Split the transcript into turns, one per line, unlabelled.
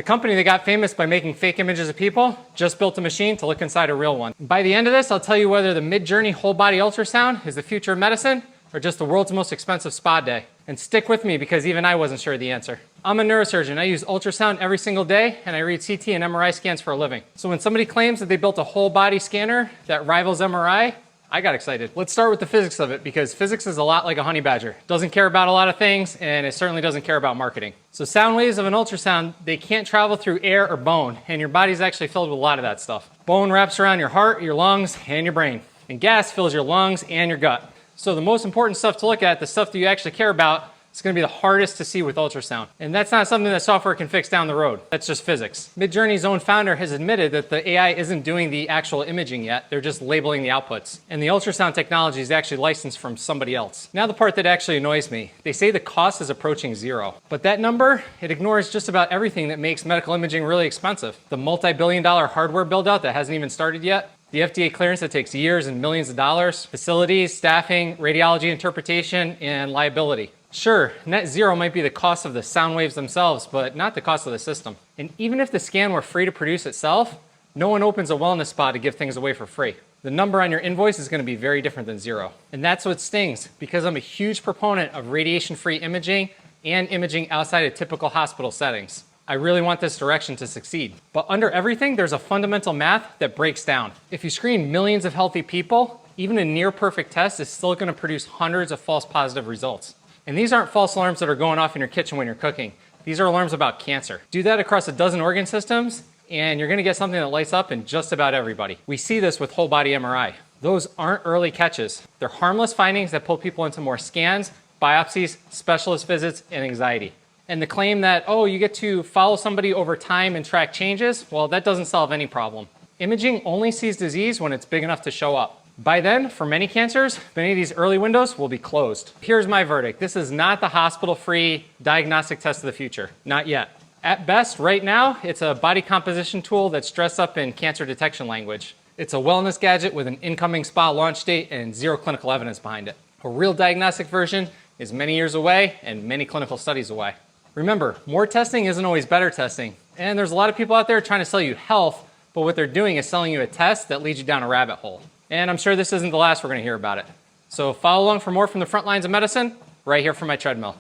The company that got famous by making fake images of people just built a machine to look inside a real one. By the end of this, I'll tell you whether the Midjourney whole body ultrasound is the future of medicine or just the world's most expensive spa day. And stick with me because even I wasn't sure of the answer. I'm a neurosurgeon. I use ultrasound every single day and I read CT and MRI scans for a living. So when somebody claims that they built a whole body scanner that rivals MRI, I got excited. Let's start with the physics of it because physics is a lot like a honey badger. Doesn't care about a lot of things and it certainly doesn't care about marketing. So sound waves of an ultrasound, they can't travel through air or bone, and your body's actually filled with a lot of that stuff. Bone wraps around your heart, your lungs, and your brain. And gas fills your lungs and your gut. So the most important stuff to look at, the stuff that you actually care about, it's going to be the hardest to see with ultrasound. And that's not something that software can fix down the road. That's just physics. Midjourney's own founder has admitted that the AI isn't doing the actual imaging yet. They're just labeling the outputs. And the ultrasound technology is actually licensed from somebody else. Now the part that actually annoys me. They say the cost is approaching zero. But that number, it ignores just about everything that makes medical imaging really expensive. The multi-billion-dollar hardware build-out that hasn't even started yet. The FDA clearance that takes years and millions of dollars. Facilities, staffing, radiology interpretation, and liability. Sure, net zero might be the cost of the sound waves themselves, but not the cost of the system. And even if the scan were free to produce itself, no one opens a wellness spa to give things away for free. The number on your invoice is going to be very different than zero. And that's what stings, because I'm a huge proponent of radiation-free imaging and imaging outside of typical hospital settings. I really want this direction to succeed. But under everything, there's a fundamental math that breaks down. If you screen millions of healthy people, even a near-perfect test is still going to produce hundreds of false positive results. And these aren't false alarms that are going off in your kitchen when you're cooking. These are alarms about cancer. Do that across a dozen organ systems, and you're going to get something that lights up in just about everybody. We see this with whole body MRI. Those aren't early catches. They're harmless findings that pull people into more scans, biopsies, specialist visits, and anxiety. And the claim that, oh, you get to follow somebody over time and track changes, well, that doesn't solve any problem. Imaging only sees disease when it's big enough to show up. By then, for many cancers, many of these early windows will be closed. Here's my verdict. This is not the hospital-free diagnostic test of the future. Not yet. At best, right now, it's a body composition tool that's dressed up in cancer detection language. It's a wellness gadget with an incoming spa launch date and zero clinical evidence behind it. A real diagnostic version is many years away and many clinical studies away. Remember, more testing isn't always better testing. And there's a lot of people out there trying to sell you health, but what they're doing is selling you a test that leads you down a rabbit hole. And I'm sure this isn't the last we're going to hear about it. So follow along for more from the front lines of medicine right here from my treadmill.